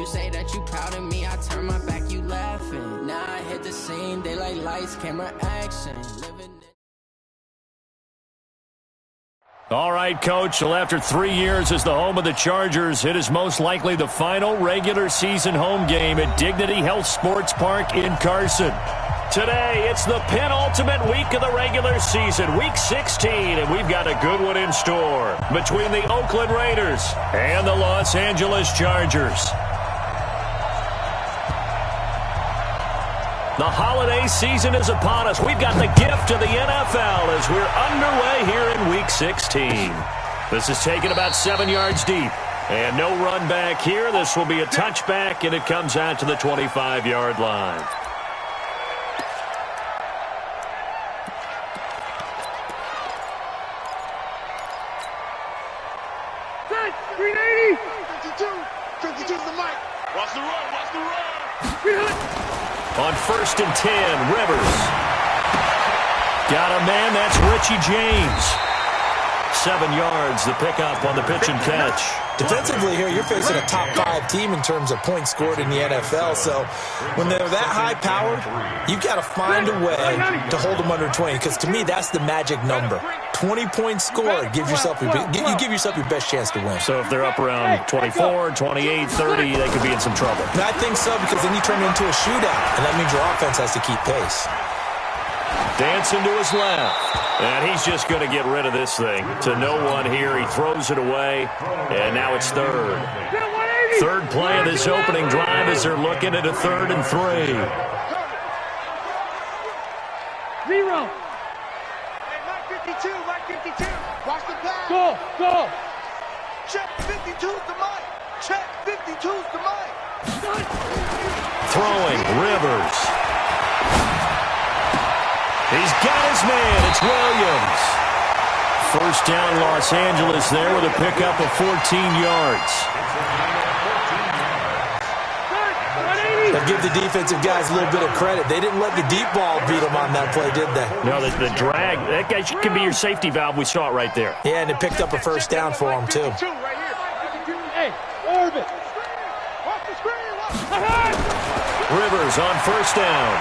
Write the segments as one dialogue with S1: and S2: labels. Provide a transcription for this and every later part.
S1: You say that you proud of me, I turn my back, you laughing. Now I hit the scene, they like lights, camera, action.
S2: All right, Coach. Well, after 3 years as the home of the Chargers, it is most likely the final regular season home game at Dignity Health Sports Park in Carson. Today, it's the penultimate week of the regular season, Week 16, and we've got a good one in store between the Oakland Raiders and the Los Angeles Chargers. The holiday season is upon us. We've got the gift of the NFL as we're underway here in Week 16. This is taken about 7 yards deep. And no run back here. This will be a touchback, and it comes out to the 25-yard line.
S3: Set, 380. 52 to the mic. Watch the run.
S2: On 1st and 10, Rivers. Got a man, that's Richie James. 7 yards, the pickup on the pitch and catch.
S4: Defensively here, you're facing a top 5 team in terms of points scored in the NFL. So when they're that high-powered, you've got to find a way to hold them under 20. Because to me, that's the magic number. 20 points scored, you give yourself your best chance to win.
S2: So if they're up around 24, 28, 30, they could be in some trouble.
S4: And I think so, because then you turn it into a shootout, and that means your offense has to keep pace.
S2: Dancing to his left. And he's just going to get rid of this thing. To no one here. He throws it away. And now it's third. Third play of this opening drive as they're looking at a 3rd and 3.
S3: 0. Hey, Mike 52. Watch the pass. Go. Check 52's the mic. Check 52's the mic.
S2: Throwing, Rivers. He's got his man. It's Williams. First down, Los Angeles there with a pickup of 14 yards.
S4: They'll give the defensive guys a little bit of credit. They didn't let the deep ball beat them on that play, did they?
S2: No, the drag. That guy can be your safety valve. We saw it right there.
S4: Yeah, and it picked up a first down for him, too.
S3: Hey, Orbit. Watch the screen.
S2: Rivers on first down.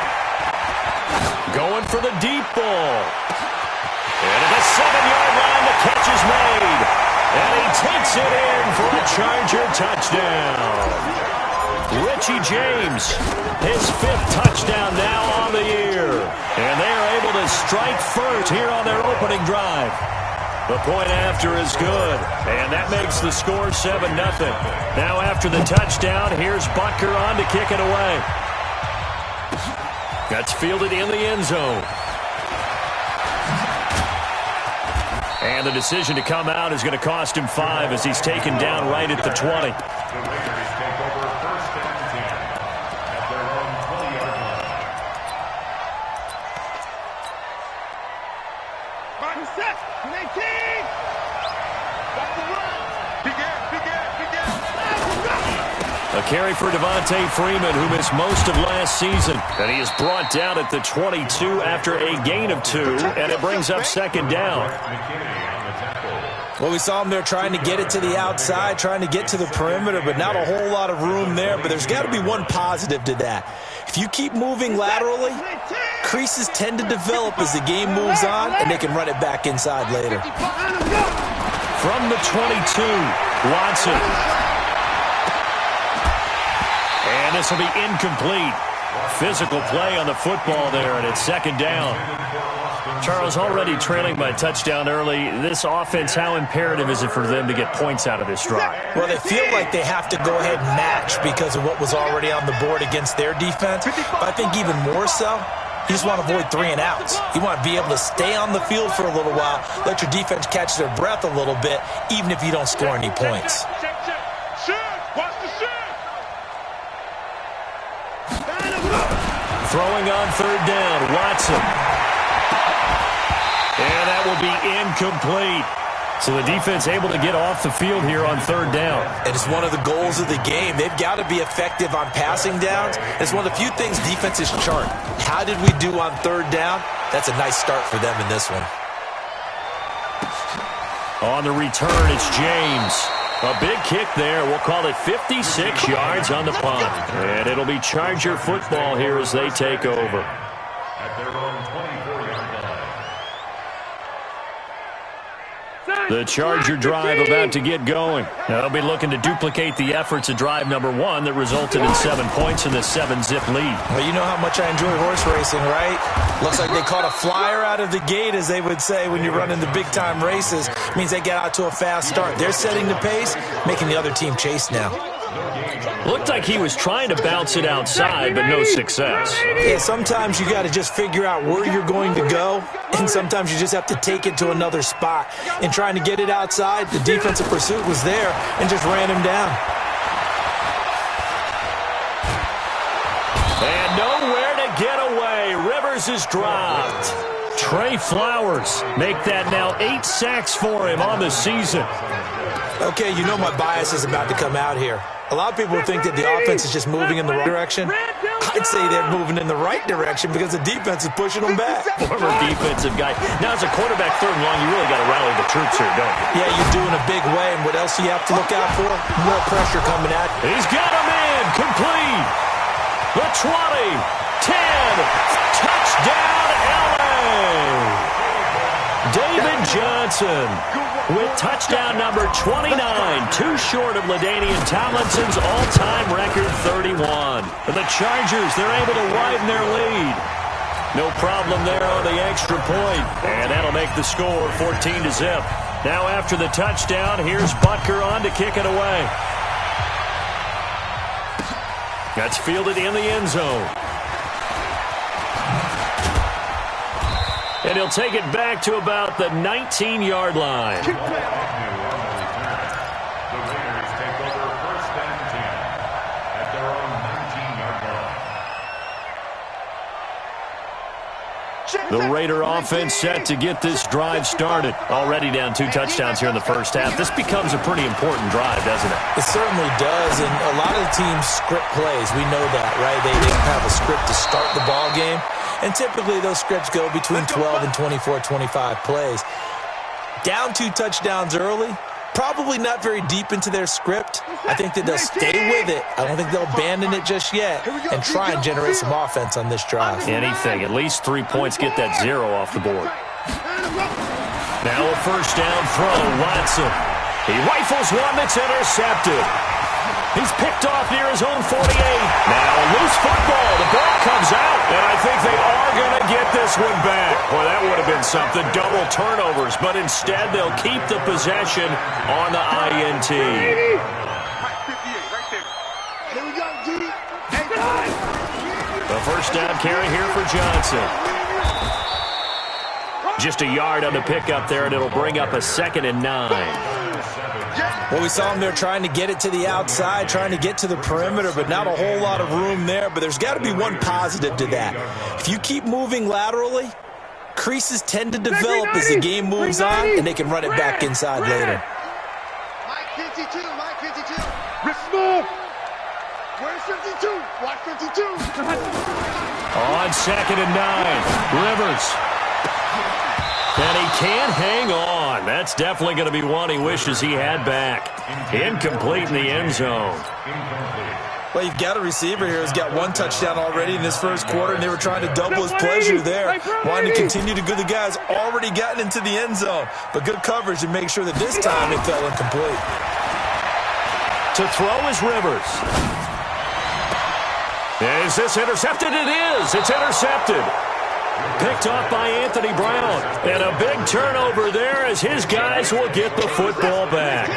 S2: Going for the deep ball. And at the 7-yard line, the catch is made. And he takes it in for a Charger touchdown. Richie James, his 5th touchdown now on the year. And they are able to strike first here on their opening drive. The point after is good. And that makes the score 7-0. Now after the touchdown, here's Butker on to kick it away. That's fielded in the end zone. And the decision to come out is going to cost him 5 as he's taken down right at the 20. A carry for Devontae Freeman, who missed most of last season. And he is brought down at the 22 after a gain of 2, and it brings up 2nd down.
S4: Well, we saw him there trying to get it to the outside, trying to get to the perimeter, but not a whole lot of room there. But there's got to be one positive to that. If you keep moving laterally, creases tend to develop as the game moves on, and they can run it back inside later.
S2: From the 22, Watson. And this will be incomplete. Physical play on the football there, and it's 2nd down. Charles, already trailing by touchdown early. This offense, how imperative is it for them to get points out of this drive?
S4: Well, they feel like they have to go ahead and match because of what was already on the board against their defense. But I think even more so, you just want to avoid 3 and outs. You want to be able to stay on the field for a little while, let your defense catch their breath a little bit, even if you don't score any points.
S2: Throwing on 3rd down, Watson. And that will be incomplete. So the defense able to get off the field here on 3rd down.
S4: And it's one of the goals of the game. They've got to be effective on passing downs. It's one of the few things defenses chart. How did we do on 3rd down? That's a nice start for them in this one.
S2: On the return, it's James. A big kick there. We'll call it 56 yards on the punt. And it'll be Charger football here as they take over.
S5: At their own 24-yard line.
S2: The Charger drive about to get going. They'll be looking to duplicate the efforts of drive number 1 that resulted in 7 points in the 7-zip lead.
S4: Well, you know how much I enjoy horse racing, right? Looks like they caught a flyer out of the gate, as they would say when you're running the big-time races. It means they get out to a fast start. They're setting the pace, making the other team chase now.
S2: Looked like he was trying to bounce it outside, but no success.
S4: Yeah, sometimes you got to just figure out where you're going to go, and sometimes you just have to take it to another spot. In trying to get it outside, the defensive pursuit was there and just ran him down.
S2: And nowhere to get away. Rivers is dropped. Trey Flowers make that now 8 sacks for him on the season.
S4: Okay, you know my bias is about to come out here. A lot of people think that the offense is just moving in the wrong direction. I'd say they're moving in the right direction because the defense is pushing them back.
S2: Former defensive guy. Now, as a quarterback, 3rd and long, you really got to rally the troops here, don't you?
S4: Yeah, you're doing a big way, and what else do you have to look out for? More pressure coming at you.
S2: He's got him in. Complete. The 20. 10. Touchdown, L.A. David Johnson with touchdown number 29, too short of LaDainian Tomlinson's all-time record 31. For the Chargers, they're able to widen their lead. No problem there on the extra point, and that'll make the score 14-zip. Now after the touchdown, here's Butker on to kick it away. That's fielded in the end zone. And he'll take it back to about the 19-yard line.
S5: The Raiders take over 1st and 10 at their own 19-yard line.
S2: The Raider offense set to get this drive started. Already down 2 touchdowns here in the first half. This becomes a pretty important drive, doesn't it?
S4: It certainly does, and a lot of the teams script plays. We know that, right? They didn't have a script to start the ball game. And typically those scripts go between 12 and 24, 25 plays. Down 2 touchdowns early, probably not very deep into their script. I think that they'll stay with it. I don't think they'll abandon it just yet and try and generate some offense on this drive.
S2: Anything, at least 3 points, get that 0 off the board. Now a first down throw, Watson. He rifles one that's intercepted. He's picked off near his own 48. Now a loose football. The ball comes out, and I think they are going to get this one back. Boy, that would have been something. Double turnovers, but instead they'll keep the possession on the INT. The first down carry here for Johnson. Just a yard on the pickup there, and it'll bring up a 2nd and 9.
S4: Well, we saw them there trying to get it to the outside, trying to get to the perimeter, but not a whole lot of room there. But there's got to be one positive to that. If you keep moving laterally, creases tend to develop as the game moves on, and they can run it back inside later.
S3: Mike 52, Mike 52. Small. Where's 52? Watch 52.
S2: On 2nd and 9, Rivers. And he can't hang on. That's definitely going to be one he wishes he had back. Incomplete in the end zone.
S4: Well, you've got a receiver here who's got 1 touchdown already in this first quarter, and they were trying to double his pleasure there. Wanting to continue to go. The guy's already gotten into the end zone. But good coverage to make sure that this time it fell incomplete.
S2: To throw is Rivers. Is this intercepted? It is. It's intercepted. Picked off by Anthony Brown. And a big turnover there as his guys will get the football back.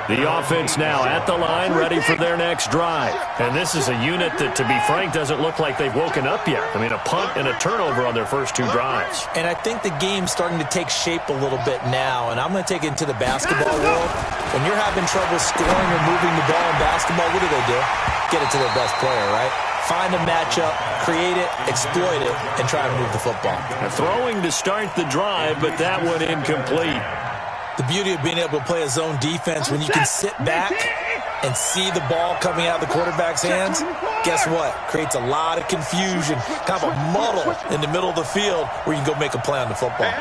S2: The offense now at the line, ready for their next drive. And this is a unit that, to be frank, doesn't look like they've woken up yet. I mean, a punt and a turnover on their first 2 drives.
S4: And I think the game's starting to take shape a little bit now. And I'm going to take it into the basketball world. When you're having trouble scoring or moving the ball in basketball, what do? Get it to their best player, right? Find a matchup, create it, exploit it, and try to move the football.
S2: Throwing to start the drive, but that one incomplete.
S4: The beauty of being able to play a zone defense when you can sit back and see the ball coming out of the quarterback's hands, guess what? Creates a lot of confusion, kind of a muddle in the middle of the field where you can go make a play on the football.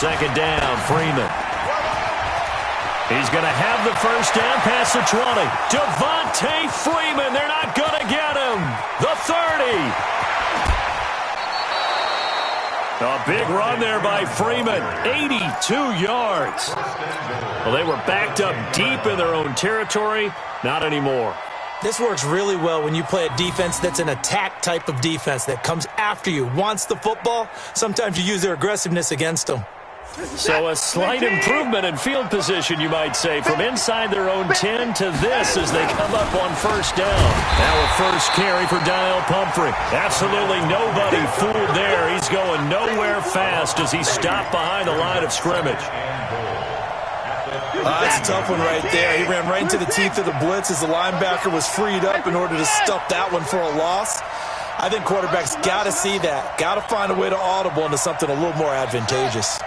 S2: second down, Freeman. He's going to have the first down past the 20. Devontae Freeman, they're not going to get him. The 30. A big run there by Freeman, 82 yards. Well, they were backed up deep in their own territory. Not anymore.
S4: This works really well when you play a defense that's an attack type of defense that comes after you, wants the football. Sometimes you use their aggressiveness against them.
S2: So a slight improvement in field position, you might say, from inside their own 10 to this as they come up on first down. Now a first carry for Daniel Pumphrey. Absolutely nobody fooled there. He's going nowhere fast as he stopped behind the line of scrimmage.
S4: That's a tough one right there. He ran right into the teeth of the blitz as the linebacker was freed up in order to stuff that one for a loss. I think quarterbacks got to see that. Got to find a way to audible into something a little more advantageous.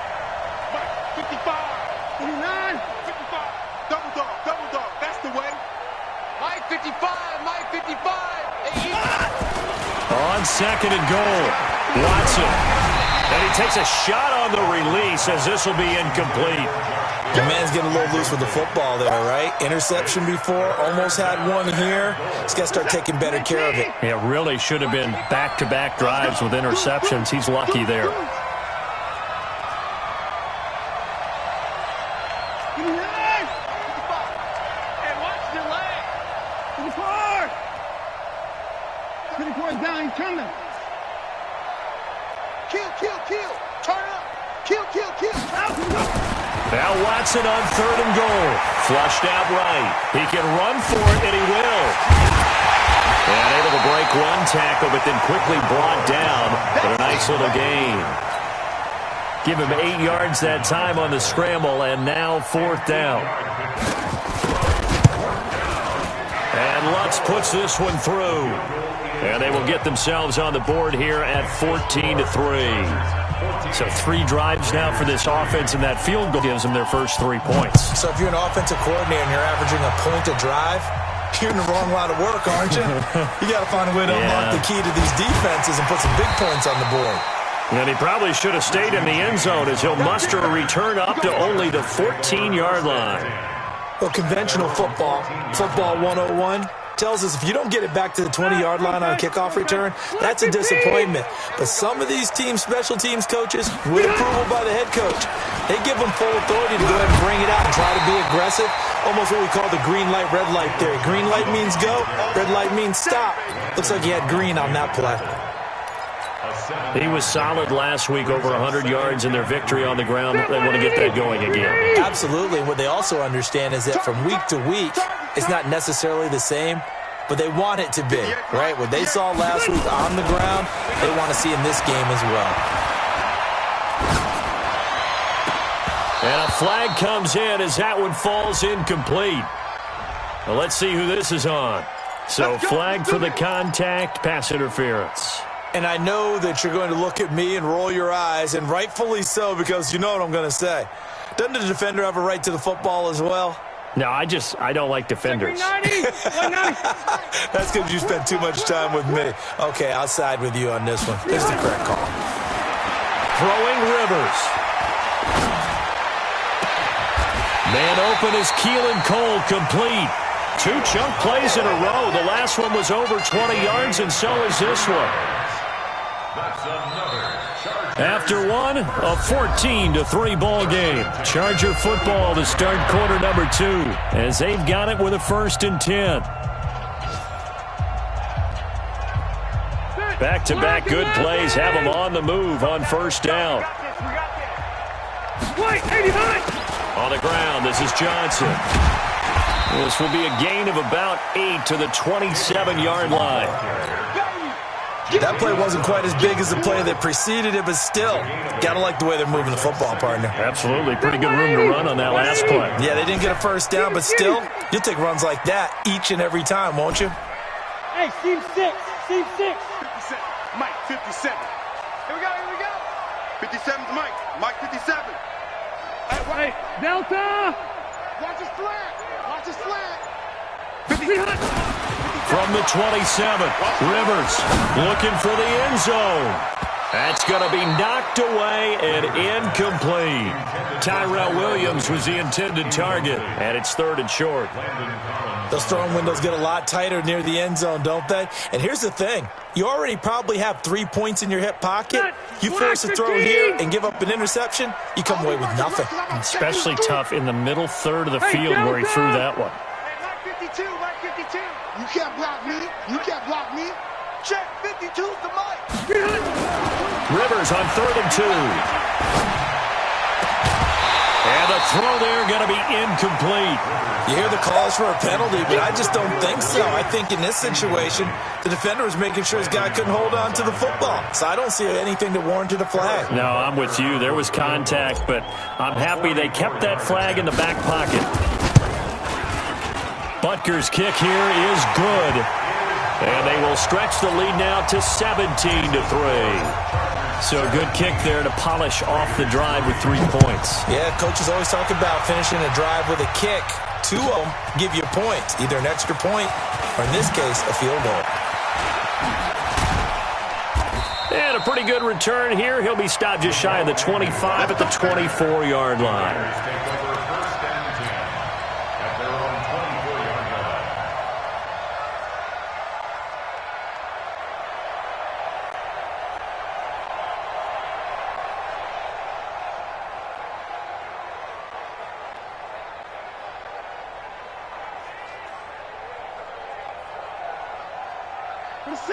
S3: 55, 29, 55, double dog, that's the way. Mike 55, Mike 55.
S2: On second and goal, Watson. And he takes a shot on the release as this will be incomplete.
S4: The man's getting a little loose with the football there, right? Interception before, almost had one here. He's got to start taking better care of it.
S2: Yeah, really should have been back-to-back drives with interceptions. He's lucky there. Now Watson on third and goal. Flushed out right. He can run for it, and he will. And able to break one tackle, but then quickly brought down. But a nice little gain. Give him 8 yards that time on the scramble, and now fourth down. And Lutz puts this one through. And they will get themselves on the board here at 14-3. So 3 drives now for this offense, and that field goal gives them their first 3 points.
S4: So if you're an offensive coordinator and you're averaging a point a drive, you're in the wrong line of work, aren't you? You got to find a way to unlock the key to these defenses and put some big points on the board.
S2: And he probably should have stayed in the end zone as he'll muster a return up to only the 14-yard line.
S4: Well, conventional football 101, tells us if you don't get it back to the 20-yard line on a kickoff return, that's a disappointment. But some of these teams, special teams coaches, with approval by the head coach, they give them full authority to go ahead and bring it out and try to be aggressive. Almost what we call the green light, red light theory. Green light means go, red light means stop. Looks like he had green on that play.
S2: He was solid last week, over 100 yards in their victory on the ground. They want to get that going again.
S4: Absolutely. What they also understand is that from week to week, it's not necessarily the same, but they want it to be, right? What they saw last week on the ground, they want to see in this game as well.
S2: And a flag comes in as that one falls incomplete. Well, let's see who this is on. So flag for the contact, pass interference.
S4: And I know that you're going to look at me and roll your eyes, and rightfully so, because you know what I'm going to say. Doesn't the defender have a right to the football as well?
S2: No, I don't like defenders.
S4: That's because you spent too much time with me. Okay, I'll side with you on this one. This is the correct call.
S2: Throwing Rivers. Man open is Keelan Cole, complete. 2 chunk plays in a row. The last one was over 20 yards, and so is this one. After one, a 14-3 ball game. Charger football to start quarter number 2 as they've got it with a 1st and 10. Back-to-back good plays have them on the move on first down. On the ground, this is Johnson. This will be a gain of about 8 to the 27-yard line.
S4: That play wasn't quite as big as the play that preceded it, but still, got to like the way they're moving the football, partner.
S2: Absolutely. Pretty good room to run on that last play.
S4: Yeah, they didn't get a first down, but still, you'll take runs like that each and every time, won't you?
S3: Hey, Steve 6. 57. Mike, 57. Here we go. 57's Mike. Mike, 57. Hey, Delta! Watch his flat. 50.
S2: From the 27, Rivers looking for the end zone. That's going to be knocked away and incomplete. Tyrell Williams was the intended target, and it's 3rd and short.
S4: Those throwing windows get a lot tighter near the end zone, don't they? And here's the thing. You already probably have 3 points in your hip pocket. You force a throw here and give up an interception, you come away with nothing.
S2: Especially tough in the middle third of the field where he threw that one.
S3: Mike 52, Mike 52. You can't block me. You can't block me. Check 52's the mic.
S2: Rivers on 3rd and 2. And the throw there going to be incomplete.
S4: You hear the calls for a penalty, but I just don't think so. I think in this situation, the defender was making sure his guy couldn't hold on to the football. So I don't see anything that warranted a flag.
S2: No, I'm with you. There was contact, but I'm happy they kept that flag in the back pocket. Butker's kick here is good. And they will stretch the lead now to 17-3. So a good kick there to polish off the drive with 3 points.
S4: Yeah, coaches always talk about finishing a drive with a kick. 2 of them give you points, either an extra point or, in this case, a field goal.
S2: And a pretty good return here. He'll be stopped just shy of the 25 at the 24-yard line.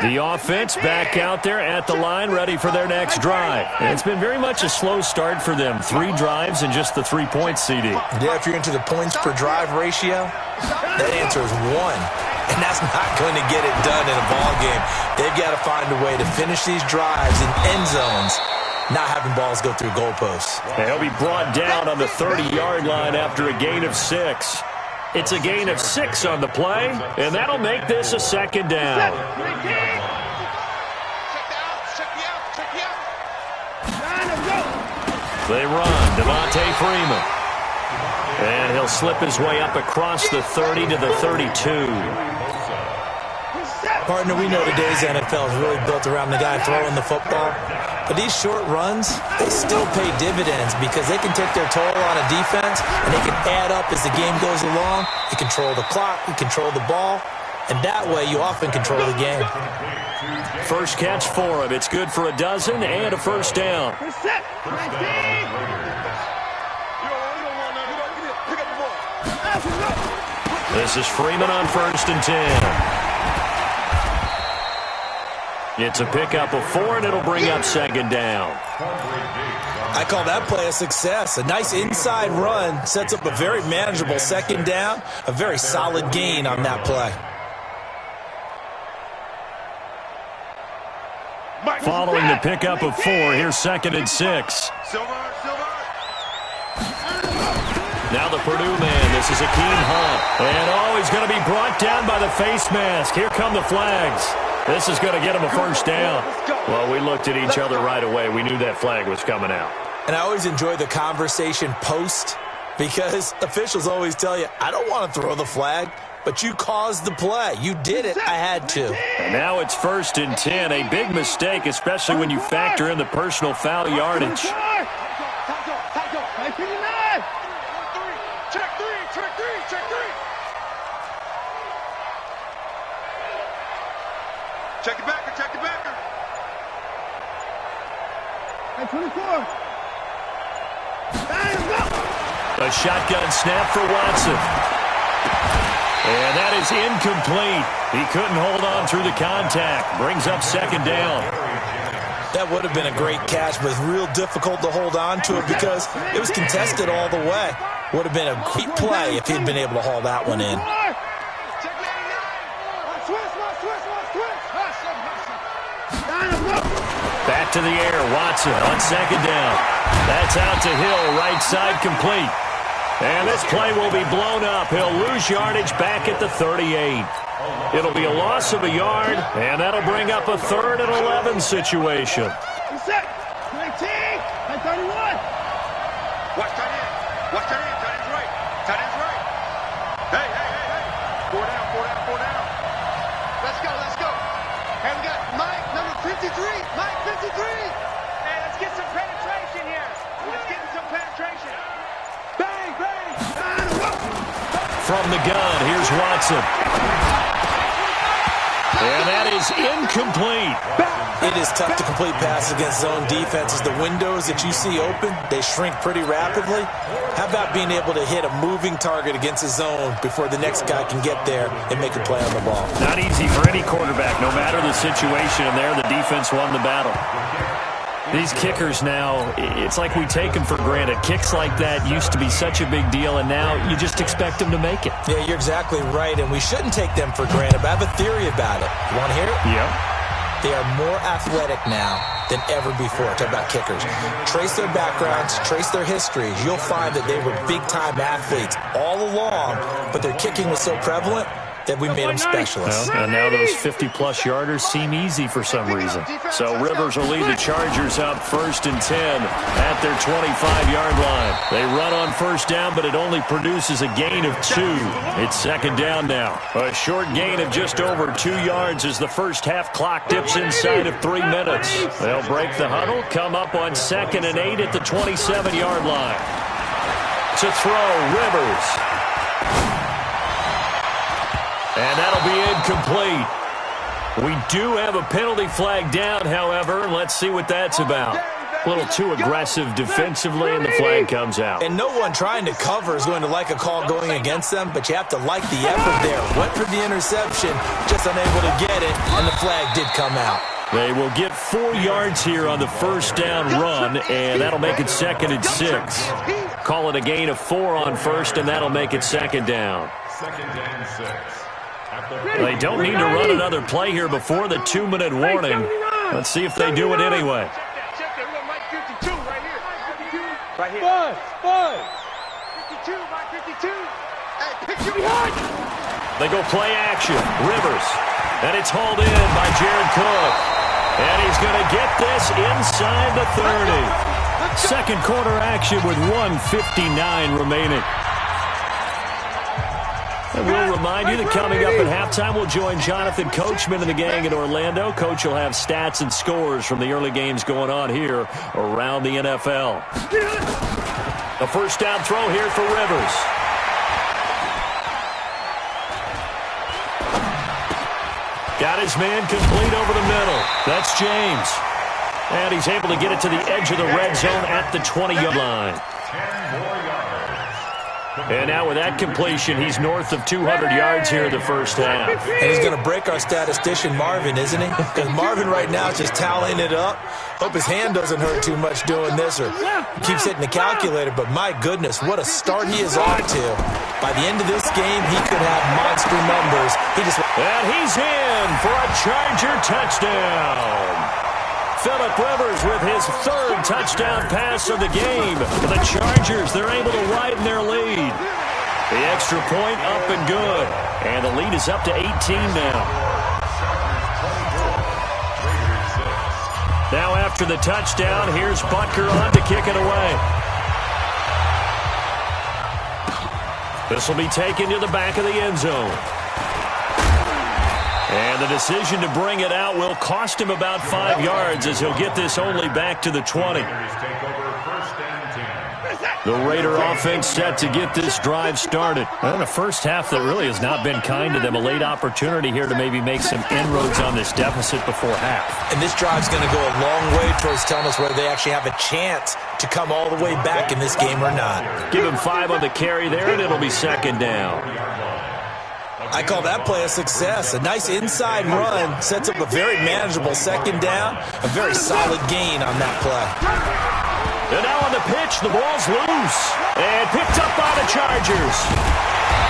S2: The offense back out there at the line, ready for their next drive. And it's been very much a slow start for them. 3 drives and just the 3 points, CD.
S4: Yeah, if you're into the points per drive ratio, that answer is 1. And that's not going to get it done in a ball game. They've got to find a way to finish these drives in end zones, not having balls go through goalposts.
S2: They'll be brought down on the 30-yard line after a gain of 6. It's a gain of 6 on the play, and that'll make this a 2nd down. They run. Devontae Freeman. And he'll slip his way up across the 30 to the 32.
S4: Partner, we know today's NFL is really built around the guy throwing the football. But these short runs, they still pay dividends because they can take their toll on a defense and they can add up as the game goes along. You control the clock, you control the ball, and that way you often control the game.
S2: First catch for him. It's good for a dozen and a 1st down. This is Freeman on 1st and 10. It's a pickup of 4, and it'll bring up 2nd down.
S4: I call that play a success. A nice inside run sets up a very manageable 2nd down, a very solid gain on that play.
S2: Following the pickup of 4, here's 2nd and 6. Now the Purdue man. This is Akeem Hunt. And, he's going to be brought down by the face mask. Here come the flags. This is going to get him a 1st down. Well, we looked at each other right away. We knew that flag was coming out.
S4: And I always enjoy the conversation post because officials always tell you, I don't want to throw the flag, but you caused the play. You did it. I had to.
S2: And now it's 1st and 10. A big mistake, especially when you factor in the personal foul yardage.
S3: Check it backer, check it backer.
S6: Hey, 24.
S2: A shotgun snap for Watson. And that is incomplete. He couldn't hold on through the contact. Brings up 2nd down.
S4: That would have been a great catch, but it's real difficult to hold on to it because it was contested all the way. Would have been a great play if he'd been able to haul that one in.
S2: Back to the air, Watson on 2nd down. That's out to Hill, right side complete. And this play will be blown up. He'll lose yardage back at the 38. It'll be a loss of a yard, and that'll bring up a 3rd and 11 situation.
S6: Set. 19. 31.
S3: Watch tight end. Watch tight end. Tight end's right. Tight end's right. Hey, hey, hey, hey. 4 down, 4 down, 4 down. Let's go, let's go. Hey, we got Mike, number 53. Mike, 53.
S2: from the gun. Here's Watson. And that is incomplete.
S4: It is tough to complete passes against zone defenses. The windows that you see open, they shrink pretty rapidly. How about being able to hit a moving target against a zone before the next guy can get there and make a play on the ball?
S2: Not easy for any quarterback, no matter the situation. And there, the defense won the battle. These kickers now, it's like we take them for granted. Kicks like that used to be such a big deal, and now you just expect them to make it.
S4: Yeah, you're exactly right, and we shouldn't take them for granted, but I have a theory about it. You want to hear it?
S2: Yeah.
S4: They are more athletic now than ever before. Talk about kickers. Trace their backgrounds, trace their histories. You'll find that they were big-time athletes all along, but their kicking was so prevalent that we made them specialists.
S2: Well, and now those 50-plus yarders seem easy for some reason. So Rivers will lead the Chargers up 1st and 10 at their 25-yard line. They run on first down, but it only produces a gain of 2. It's 2nd down now. A short gain of just over 2 yards as the first half clock dips inside of 3 minutes. They'll break the huddle, come up on 2nd and 8 at the 27-yard line. To throw, Rivers. And that'll be incomplete. We do have a penalty flag down, however. Let's see what that's about. A little too aggressive defensively, and the flag comes out.
S4: And no one trying to cover is going to like a call going against them, but you have to like the effort there. Went for the interception, just unable to get it, and the flag did come out.
S2: They will get 4 yards here on the first down run, and that'll make it 2nd and 6. Call it a gain of 4 on first, and that'll make it 2nd down.
S5: 2nd and 6.
S2: They don't need to run another play here before the 2-minute warning. Let's see if they do it anyway.
S3: Check that. We got Mike 52 right here. 52. Right here. 52, Mike 52. Hey, pick you behind.
S2: They go play action. Rivers. And it's hauled in by Jared Cook. And he's going to get this inside the 30. Second quarter action with 1:59 remaining. And we'll remind you that coming up at halftime, we'll join Jonathan Coachman and the gang in Orlando. Coach will have stats and scores from the early games going on here around the NFL. A first down throw here for Rivers. Got his man complete over the middle. That's James. And he's able to get it to the edge of the red zone at the 20-yard line.
S5: 10 more yards.
S2: And now with that completion, he's north of 200 yards here in the first half.
S4: And he's going to break our statistician Marvin, isn't he? Because Marvin right now is just tallying it up. Hope his hand doesn't hurt too much doing this, or keeps hitting the calculator. But my goodness, what a start he is off to. By the end of this game, he could have monster numbers.
S2: And he's in for a Charger touchdown. Phillip Rivers with his 3rd touchdown pass of the game. The Chargers, they're able to widen their lead. The extra point up and good. And the lead is up to 18 now. Now after the touchdown, here's Butker on to kick it away. This will be taken to the back of the end zone. And the decision to bring it out will cost him about 5 yards as he'll get this only back to the 20. The Raider offense set to get this drive started. And a first half that really has not been kind to them. A late opportunity here to maybe make some inroads on this deficit before half.
S4: And this drive's going to go a long way towards telling us whether they actually have a chance to come all the way back in this game or not.
S2: Give him 5 on the carry there, and it'll be 2nd down.
S4: I call that play a success. A nice inside run sets up a very manageable 2nd down. A very solid gain on that play.
S2: And now on the pitch, the ball's loose. And picked up by the Chargers.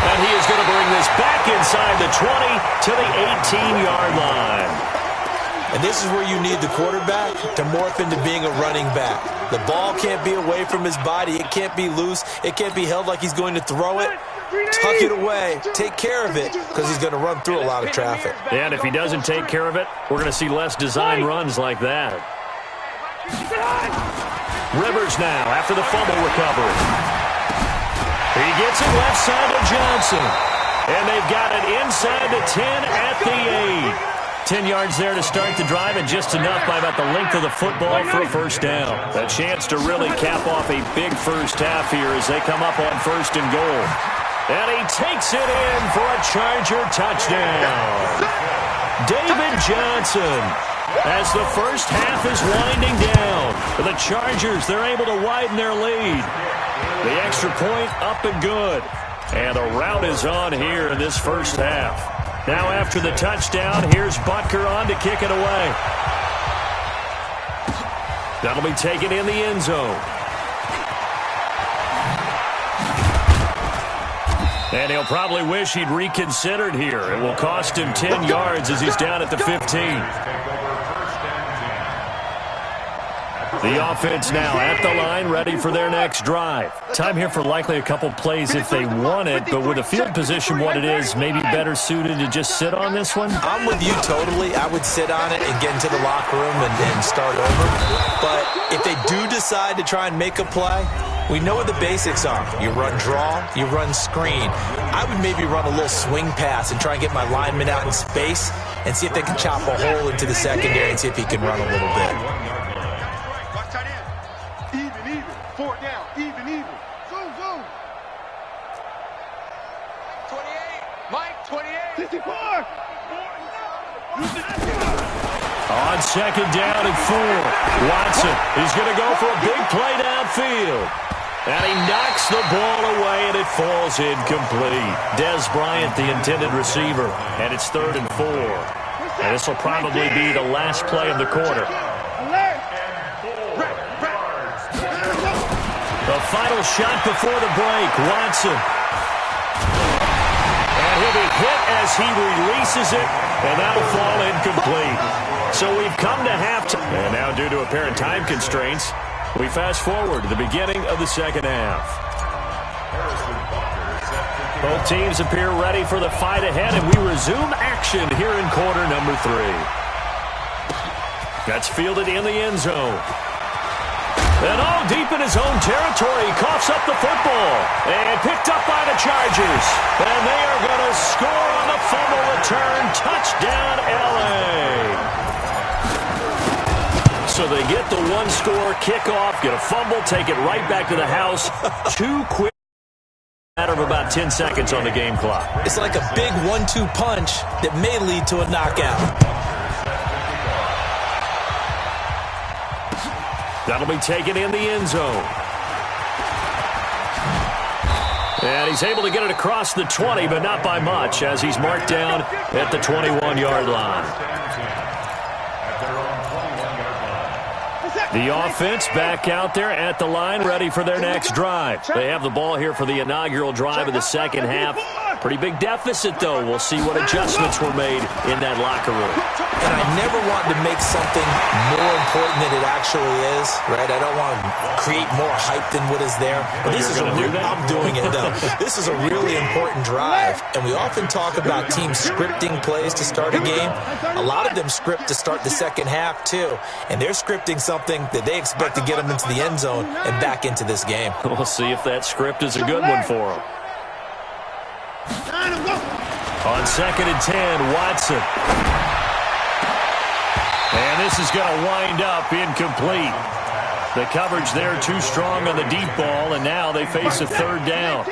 S2: And he is going to bring this back inside the 20 to the 18-yard line.
S4: And this is where you need the quarterback to morph into being a running back. The ball can't be away from his body. It can't be loose. It can't be held like he's going to throw it. Tuck it away. Take care of it because he's going to run through a lot of traffic.
S2: And if he doesn't take care of it, we're going to see less design runs like that. Rivers now after the fumble recovery. He gets it left side to Johnson. And they've got it inside the 10 at the 8. 10 yards there to start the drive, and just enough by about the length of the football for a first down. A chance to really cap off a big first half here as they come up on 1st and goal. And he takes it in for a Charger touchdown. David Johnson. As the first half is winding down, the Chargers, they're able to widen their lead. The extra point up and good. And the rout is on here in this first half. Now after the touchdown, here's Butker on to kick it away. That'll be taken in the end zone. And he'll probably wish he'd reconsidered here. It will cost him 10 yards as he's down at the 15. The offense now at the line, ready for their next drive. Time here for likely a couple plays if they want it, but with the field position what it is, maybe better suited to just sit on this one?
S4: I'm with you totally. I would sit on it and get into the locker room and start over. But if they do decide to try and make a play, we know what the basics are. You run draw, you run screen. I would maybe run a little swing pass and try and get my lineman out in space and see if they can chop a hole into the secondary and see if he can run a little bit.
S3: Even. 4 down. Even. Zoom. 28. Mike, 28.
S6: 64.
S2: On second down and 4. Watson is going to go for a big play downfield. And he knocks the ball away, and it falls incomplete. Des Bryant, the intended receiver. And it's 3rd and 4. And this will probably be the last play of the quarter. The final shot before the break, Watson. And he'll be hit as he releases it, and that'll fall incomplete. So we've come to halftime. And now due to apparent time constraints, we fast forward to the beginning of the second half. Both teams appear ready for the fight ahead, and we resume action here in quarter number 3. That's fielded in the end zone. And all deep in his own territory, he coughs up the football. And picked up by the Chargers. And they are going to score on the fumble return. Touchdown, L.A. So they get the one-score kickoff, get a fumble, take it right back to the house. 2 quick. Matter of about 10 seconds on the game clock.
S4: It's like a big 1-2 punch that may lead to a knockout.
S2: That'll be taken in the end zone. And he's able to get it across the 20, but not by much, as he's marked down at the 21-yard line. The offense back out there at the line, ready for their next drive. They have the ball here for the inaugural drive of the second half. Pretty big deficit, though. We'll see what adjustments were made in that locker room.
S4: And I never want to make something more important than it actually is, right? I don't want to create more hype than what is there. But this is I'm doing it, though. This is a really important drive. And we often talk about teams scripting plays to start a game. A lot of them script to start the second half, too. And they're scripting something that they expect to get them into the end zone and back into this game.
S2: We'll see if that script is a good one for them. On second and 10, Watson. And this is going to wind up incomplete. The coverage there too strong on the deep ball, and now they face a 3rd down.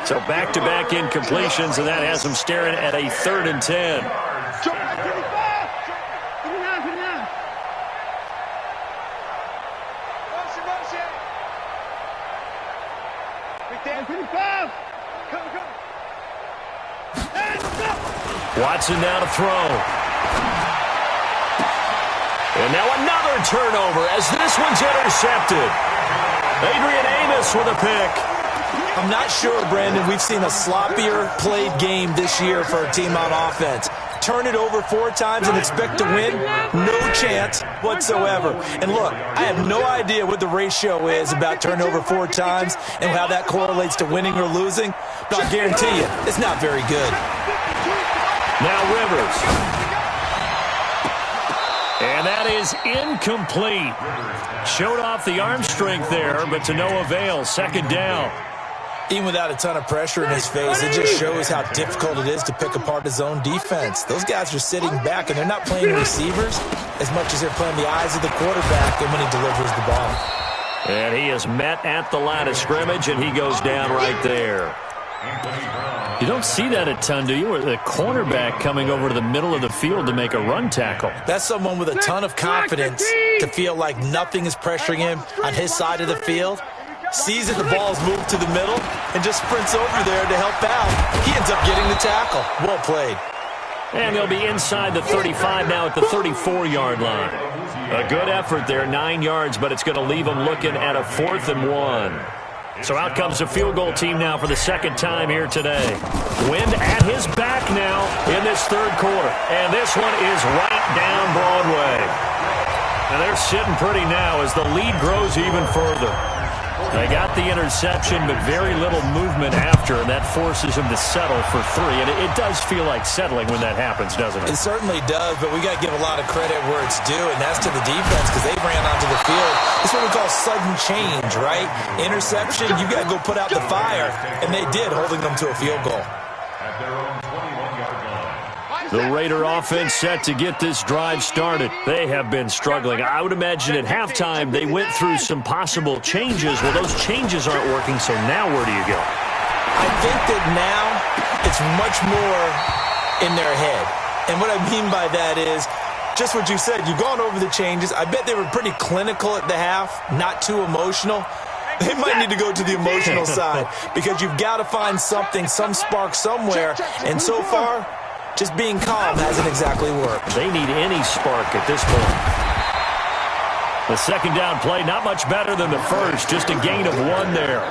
S2: So back-to-back incompletions, and that has them staring at a 3rd and 10. Watson now to throw. And now another turnover as this one's intercepted. Adrian Amos with a pick.
S4: I'm not sure, Brandon, we've seen a sloppier played game this year for a team on offense. Turn it over 4 times and expect to win? No chance whatsoever. And look, I have no idea what the ratio is about turnover 4 times and how that correlates to winning or losing, but I'll guarantee you, it's not very good.
S2: Now Rivers. And that is incomplete. Showed off the arm strength there, but to no avail. 2nd down.
S4: Even without a ton of pressure in his face, it just shows how difficult it is to pick apart his own defense. Those guys are sitting back, and they're not playing receivers as much as they're playing the eyes of the quarterback and when he delivers the ball.
S2: And he is met at the line of scrimmage, and he goes down right there. You don't see that a ton, do you? Or the cornerback coming over to the middle of the field to make a run tackle.
S4: That's someone with a ton of confidence to feel like nothing is pressuring him on his side of the field. Sees that the ball's moved to the middle and just sprints over there to help out. He ends up getting the tackle. Well played.
S2: And they'll be inside the 35 now at the 34-yard line. A good effort there, 9 yards, but it's going to leave them looking at a 4th and 1. So out comes the field goal team now for the second time here today. Wind at his back now in this third quarter. And this one is right down Broadway. And they're sitting pretty now as the lead grows even further. They got the interception, but very little movement after, and that forces him to settle for 3. And it does feel like settling when that happens, doesn't it?
S4: It certainly does, but we got to give a lot of credit where it's due, and that's to the defense because they ran onto the field. It's what we call sudden change, right? Interception, you got to go put out the fire, and they did, holding them to a field goal.
S5: At their own 21-yard line.
S2: The Raider offense set to get this drive started. They have been struggling. I would imagine at halftime they went through some possible changes. Well, those changes aren't working, so now where do you go?
S4: I think that now it's much more in their head. And what I mean by that is just what you said. You've gone over the changes. I bet they were pretty clinical at the half, not too emotional. They might need to go to the emotional side because you've got to find something, some spark somewhere. And so far, just being calm hasn't exactly worked.
S2: They need any spark at this point. The second down play, not much better than the first. Just a gain of 1 there.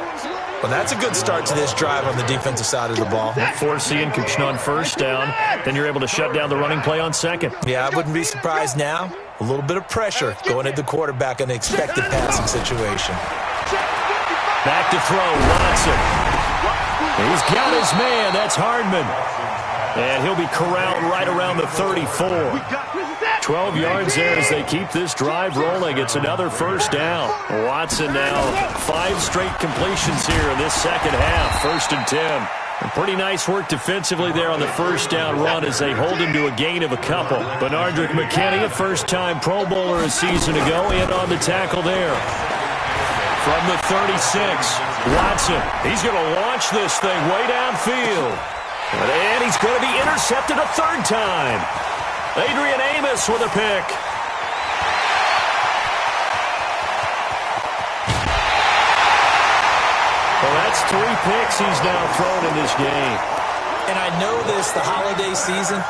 S4: Well, that's a good start to this drive on the defensive side of the ball.
S2: Force the incomplete on first down. Then you're able to shut down the running play on second.
S4: Yeah, I wouldn't be surprised now. A little bit of pressure going at the quarterback in the expected passing situation.
S2: Back to throw, Watson. He's got his man. That's Hardman. And he'll be corralled right around the 34. 12 yards there as they keep this drive rolling. It's another first down. Watson now 5 straight completions here in this second half. 1st and 10. And pretty nice work defensively there on the first down run as they hold him to a gain of a couple. Benardrick McKinney, a first-time Pro Bowler a season ago, in on the tackle there. From the 36, Watson. He's going to launch this thing way downfield. And he's going to be intercepted a 3rd time. Adrian Amos with a pick. Well, that's 3 picks he's now thrown in this game.
S4: And I know this, the holiday season,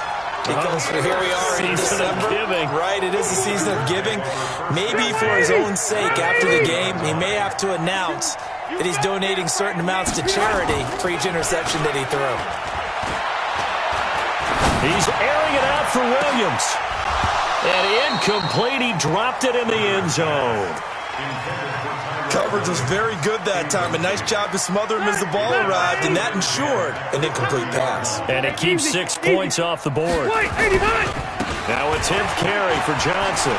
S4: because here we are in December.
S2: Giving.
S4: Right, it is the season of giving. Maybe for his own sake after the game, he may have to announce that he's donating certain amounts to charity for each interception that he threw.
S2: He's airing it out for Williams. And incomplete. He dropped it in the end zone.
S4: Coverage was very good that time. A nice job to smother him as the ball arrived, and that ensured an incomplete pass.
S2: And it keeps 6 points off the board. Now a 10th carry for Johnson.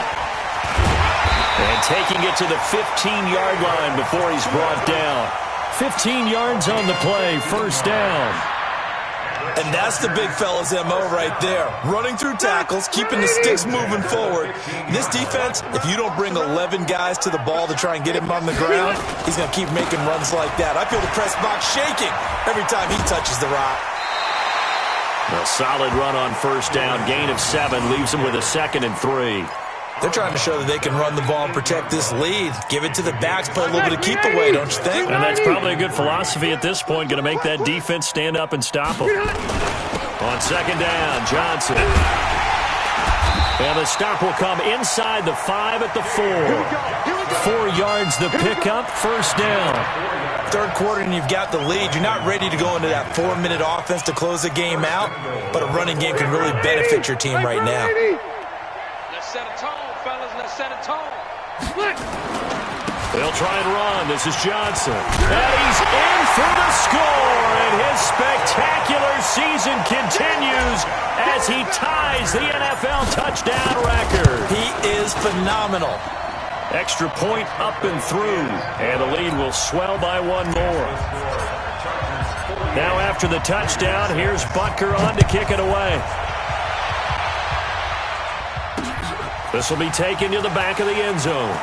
S2: And taking it to the 15-yard line before he's brought down. 15 yards on the play, first down.
S4: And that's the big fella's MO right there. Running through tackles, keeping the sticks moving forward. This defense, if you don't bring 11 guys to the ball to try and get him on the ground, he's going to keep making runs like that. I feel the press box shaking every time he touches the rock.
S2: A solid run on first down. Gain of 7 leaves him with a 2nd and 3.
S4: They're trying to show that they can run the ball and protect this lead. Give it to the backs, play a little bit of keep away, don't you think?
S2: And that's probably a good philosophy at this point. Going to make that defense stand up and stop them. On second down, Johnson. And the stop will come inside the 5 at the 4. 4 yards the pickup, first down.
S4: Third quarter and you've got the lead. You're not ready to go into that 4-minute offense to close the game out, but a running game can really benefit your team right now.
S3: Set a tone, fellas. Let's set a tone.
S2: They'll try and run. This is Johnson. And he's in for the score. And his spectacular season continues as he ties the NFL touchdown record.
S4: He is phenomenal.
S2: Extra point up and through. And the lead will swell by 1 more. Now after the touchdown, here's Butker on to kick it away. This will be taken to the back of the end zone.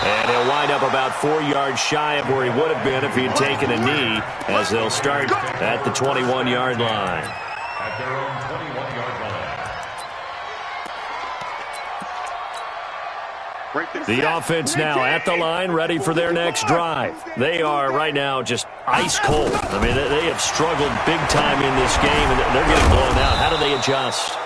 S2: And he'll wind up about 4 yards shy of where he would have been if he had taken a knee, as they'll start at the 21-yard line.
S5: At their own 21-yard line.
S2: The offense now at the line, ready for their next drive. They are right now just ice cold. I mean, they have struggled big time in this game, and they're getting blown out. How do they adjust?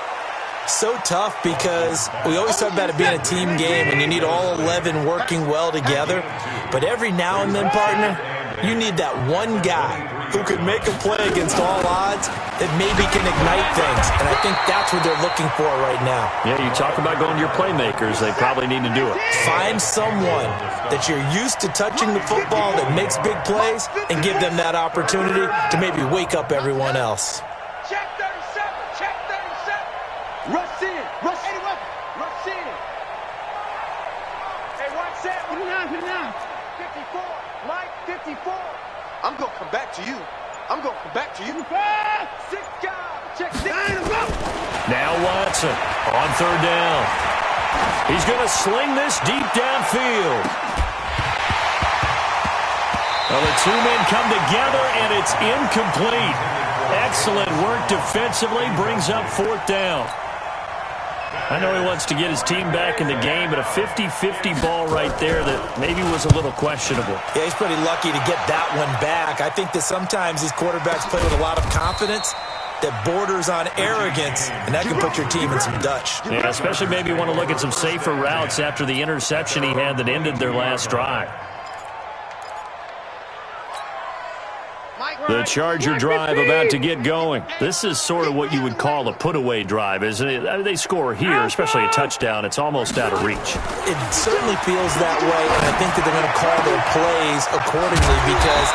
S4: So tough because we always talk about it being a team game and you need all 11 working well together. But every now and then, partner, you need that one guy who could make a play against all odds that maybe can ignite things. And I think that's what they're looking for right now.
S2: Yeah, you talk about going to your playmakers. They probably need to do it.
S4: Find someone that you're used to touching the football that makes big plays and give them that opportunity to maybe wake up everyone else.
S3: Check 37. Check 37. Rush in. Rush 81. Rush in. Hey, watch that.
S6: Put it down, put it down.
S3: 54. Mike, 54. I'm going to come back to you. I'm going to come back to you. 6 guys. Check 6.
S2: Now Watson on third down. He's going to sling this deep downfield. Well, the two men come together, and it's incomplete. Excellent work defensively, brings up fourth down. I know he wants to get his team back in the game, but a 50-50 ball right there that maybe was a little questionable.
S4: Yeah, he's pretty lucky to get that one back. I think that sometimes these quarterbacks play with a lot of confidence that borders on arrogance, and that can put your team in some Dutch.
S2: Yeah, especially maybe you want to look at some safer routes after the interception he had that ended their last drive. The Charger drive about to get going. This is sort of what you would call a put-away drive, isn't it? I mean, they score here, especially a touchdown. It's almost out of reach.
S4: It certainly feels that way, and I think that they're going to call their plays accordingly because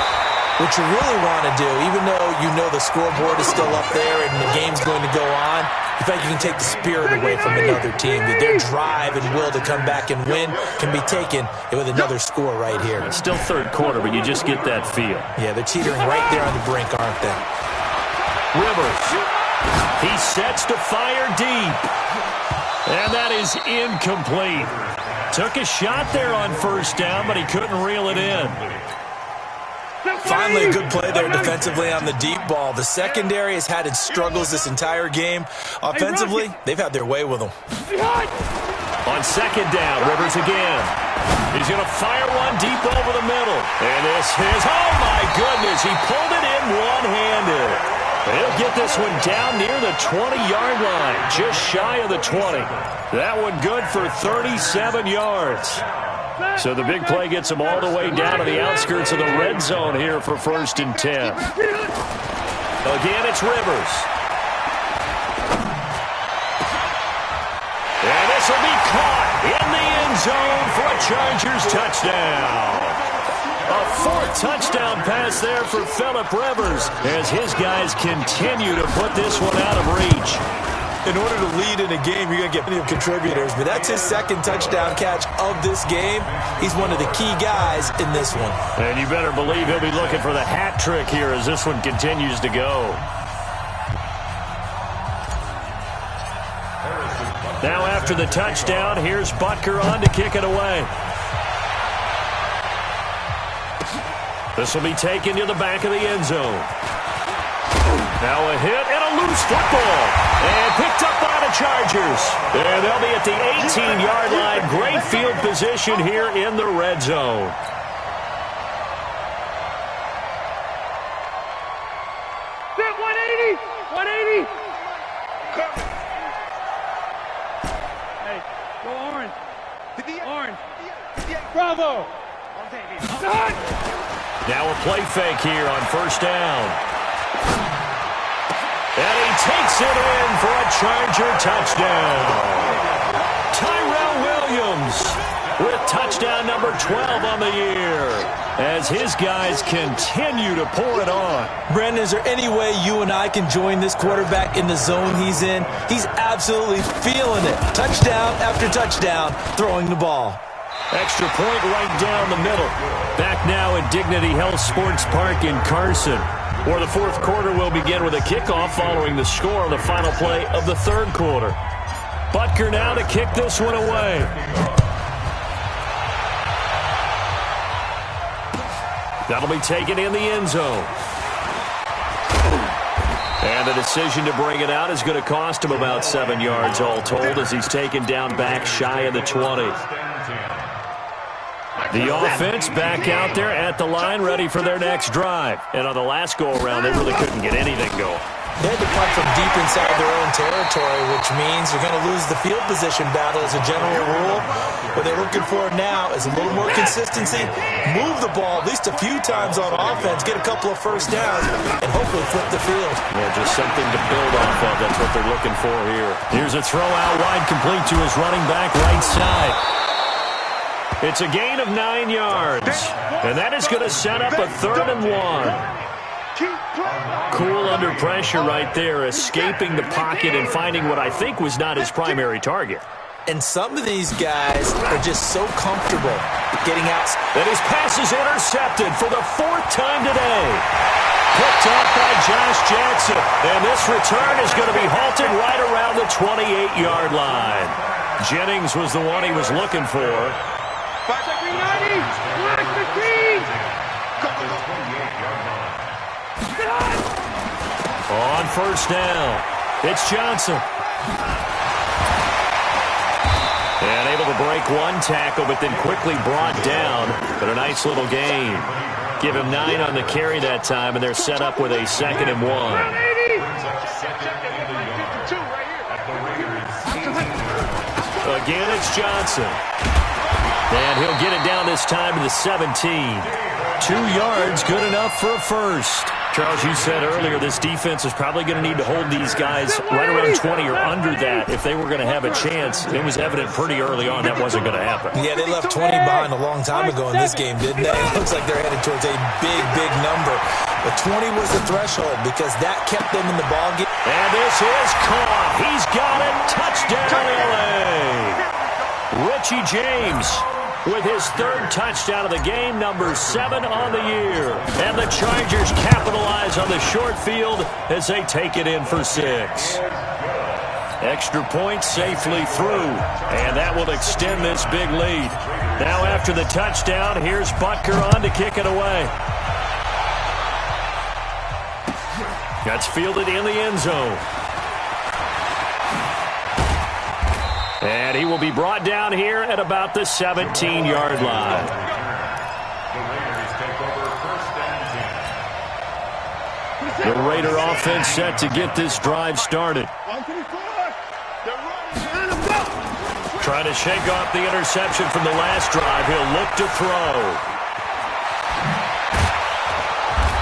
S4: what you really want to do, even though you know the scoreboard is still up there and the game's going to go on, you feel like you can take the spirit away from another team. That their drive and will to come back and win can be taken with another score right here.
S2: It's still third quarter, but you just get that feel.
S4: Yeah, they're teetering right there on the brink, aren't they?
S2: Rivers. He sets to fire deep. And that is incomplete. Took a shot there on first down, but he couldn't reel it in.
S4: Finally, a good play there defensively on the deep ball. The secondary has had its struggles this entire game. Offensively, they've had their way with them.
S2: On second down, Rivers again. He's going to fire one deep over the middle. And this is, oh my goodness, he pulled it in one-handed. He'll get this one down near the 20-yard line, just shy of the 20. That one good for 37 yards. So the big play gets him all the way down to the outskirts of the red zone here for 1st and 10. Again, it's Rivers. And this will be caught in the end zone for a Chargers touchdown. A 4th touchdown pass there for Phillip Rivers as his guys continue to put this one out of reach.
S4: In order to lead in a game, you're going to get plenty of contributors, but that's his 2nd touchdown catch of this game. He's one of the key guys in this one.
S2: And you better believe he'll be looking for the hat trick here as this one continues to go. Now after the touchdown, here's Butker on to kick it away. This will be taken to the back of the end zone. Now a hit and a loose football. And picked up by the Chargers. And they'll be at the 18-yard line. Great field position here in the red zone.
S6: Sit 180! 180! Hey, go orange. Orange. Bravo!
S2: Now a play fake here on first down. And he takes it in for a Charger touchdown. Tyrell Williams with touchdown number 12 on the year as his guys continue to pour it on.
S4: Brandon, is there any way you and I can join this quarterback in the zone he's in? He's absolutely feeling it. Touchdown after touchdown, throwing the ball.
S2: Extra point right down the middle. Back now at Dignity Health Sports Park in Carson, where the 4th quarter will begin with a kickoff following the score on the final play of the 3rd quarter. Butker now to kick this one away. That'll be taken in the end zone. And the decision to bring it out is going to cost him about 7 yards all told as he's taken down back shy of the 20. The offense back out there at the line ready for their next drive. And on the last go-around, they really couldn't get anything going.
S4: They had to punt from deep inside their own territory, which means you're going to lose the field position battle as a general rule. What they're looking for now is a little more consistency, move the ball at least a few times on offense, get a couple of first downs, and hopefully flip the field.
S2: Yeah, just something to build off of. That's what they're looking for here. Here's a throw out wide, complete to his running back right side. It's a gain of 9 yards, and that is going to set up a 3rd and 1. Cool under pressure right there, escaping the pocket and finding what I think was not his primary target.
S4: And some of these guys are just so comfortable getting out.
S2: And his pass is intercepted for the 4th time today. Picked up by Josh Jackson. And this return is going to be halted right around the 28-yard line. Jennings was the one he was looking for.
S6: 90, 15.
S2: On first down, it's Johnson. And able to break one tackle, but then quickly brought down. But a nice little gain. Give him 9 on the carry that time, and they're set up with a 2nd and 1. Again, it's Johnson. And he'll get it down this time to the 17. 2 yards, good enough for a first. Charles, you said earlier this defense is probably going to need to hold these guys right around 20 or under that if they were going to have a chance. It was evident pretty early on that wasn't going to happen.
S4: Yeah, they left 20 behind a long time ago in this game, didn't they? It looks like they're headed towards a big, big number. But 20 was the threshold because that kept them in the ballgame.
S2: And this is caught. He's got it. Touchdown, L.A. Richie James with his 3rd touchdown of the game, number 7 on the year. And the Chargers capitalize on the short field as they take it in for 6. Extra point safely through, and that will extend this big lead. Now after the touchdown, here's Butker on to kick it away. That's fielded in the end zone. And he will be brought down here at about the 17-yard line. The Raider offense set to get this drive started. Trying to shake off the interception from the last drive. He'll look to throw.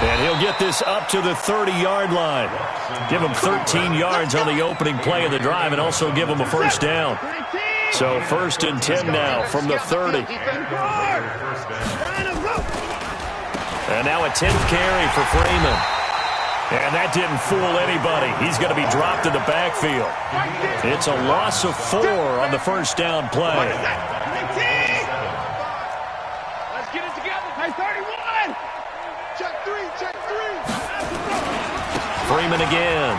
S2: And he'll get this up to the 30-yard line. Give him 13 yards on the opening play of the drive and also give him a first down. So 1st and 10 now from the 30. And now a 10th carry for Freeman. And that didn't fool anybody. He's going to be dropped in the backfield. It's a loss of 4 on the first down play.
S6: Let's get it together. Hey, 31.
S3: Check 3, check 3.
S2: Freeman again.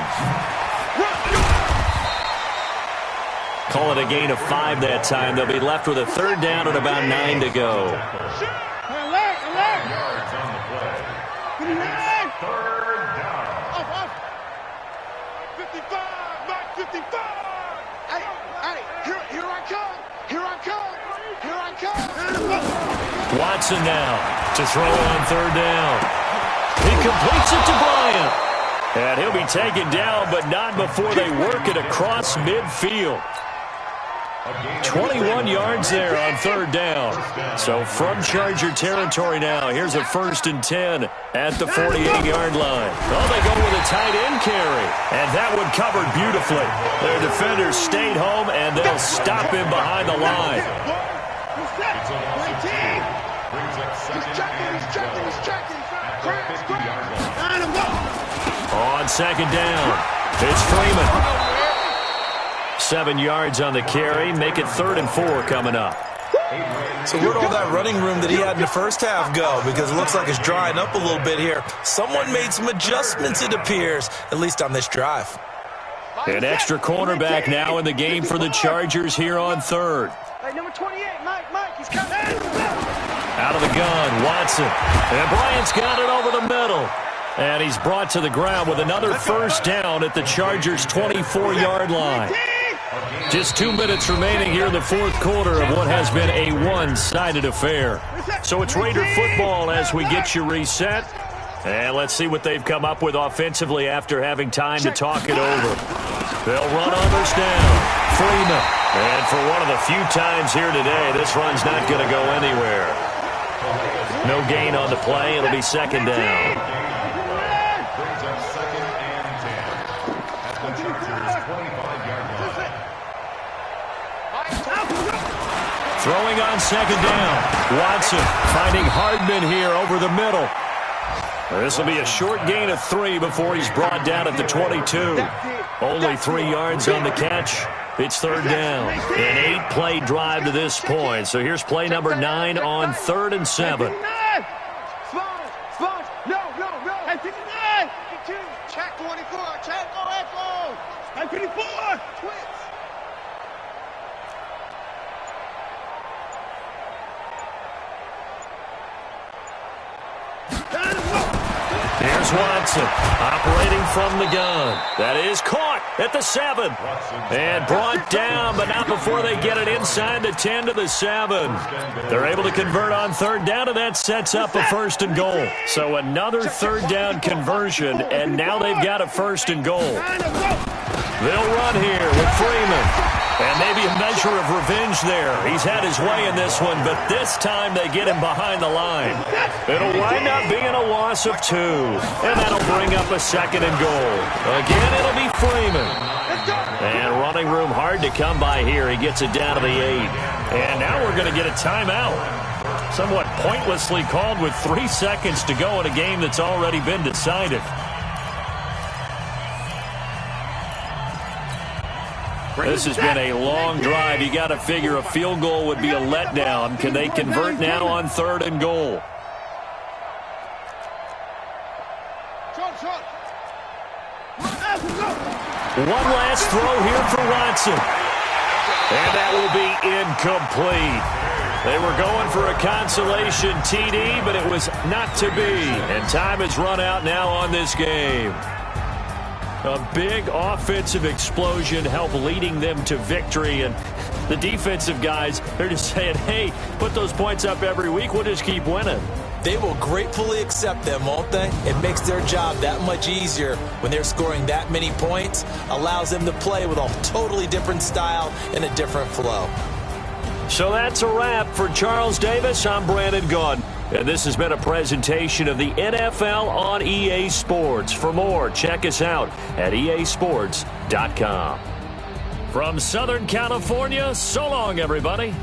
S2: Call it a gain of 5 that time. They'll be left with a 3rd down and about 9 to go.
S6: Alert, alert.
S3: 3rd down. Up. 55, Mike 55. Hey, here I come. Here I come. Here I come.
S2: Watson now to throw on 3rd down. He completes it to Bryant. And he'll be taken down, but not before they work it across midfield. 21 yards there on 3rd down. So from Charger territory now, here's a 1st and 10 at the 48-yard line. Oh, they go with a tight end carry. And that one covered beautifully. Their defenders stayed home, and they'll stop him behind the line. On 2nd down, it's Freeman. 7 yards on the carry. Make it 3rd and 4 coming up.
S4: So where'd all that running room that he had in the first half go? Because it looks like it's drying up a little bit here. Someone made some adjustments, it appears, at least on this drive.
S2: An extra cornerback now in the game for the Chargers here on 3rd.
S6: Hey, number 28, Mike, he's coming.
S2: Out of the gun, Watson. And Bryant's got it over the middle. And he's brought to the ground with another first down at the Chargers' 24-yard line. Just 2 minutes remaining here in the fourth quarter of what has been a one-sided affair. So it's Raider football as we get you reset. And let's see what they've come up with offensively after having time to talk it over. They'll run on this down. Freeman. And for one of the few times here today, this run's not going to go anywhere. No gain on the play. It'll be second down.
S5: Brings up 2nd and 10. At the Chargers' 25-yard line.
S2: Throwing on second down. Watson finding Hardman here over the middle. This will be a short gain of 3 before he's brought down at the 22. Only 3 yards on the catch. It's third down. An 8-play drive to this point. So here's play number 9 on 3rd and 7.
S3: No. Check 24. Check Echo. 24. Twins.
S2: Here's Watson operating from the gun. That is caught at the 7. And brought down, but not before they get it inside the 10 to the 7. They're able to convert on third down, and that sets up a first and goal. So another third down conversion, and now they've got a first and goal. They'll run here with Freeman. And maybe a measure of revenge there. He's had his way in this one, but this time they get him behind the line. It'll wind up being a loss of 2. And that'll bring up a second and goal. Again, it'll be Freeman. And running room hard to come by here. He gets it down to the 8. And now we're going to get a timeout. Somewhat pointlessly called with 3 seconds to go in a game that's already been decided. This has been a long drive. You got to figure a field goal would be a letdown. Can they convert now on 3rd and goal? One last throw here for Watson. And that will be incomplete. They were going for a consolation TD, but it was not to be. And time has run out now on this game. A big offensive explosion helped leading them to victory. And the defensive guys, they're just saying, hey, put those points up every week. We'll just keep winning.
S4: They will gratefully accept them, won't they? It makes their job that much easier when they're scoring that many points. Allows them to play with a totally different style and a different flow.
S2: So that's a wrap for Charles Davis. I'm Brandon Gaudin. And this has been a presentation of the NFL on EA Sports. For more, check us out at easports.com. From Southern California, so long, everybody.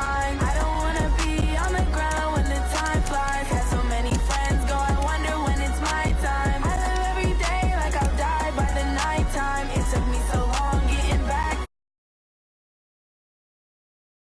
S1: mine. I don't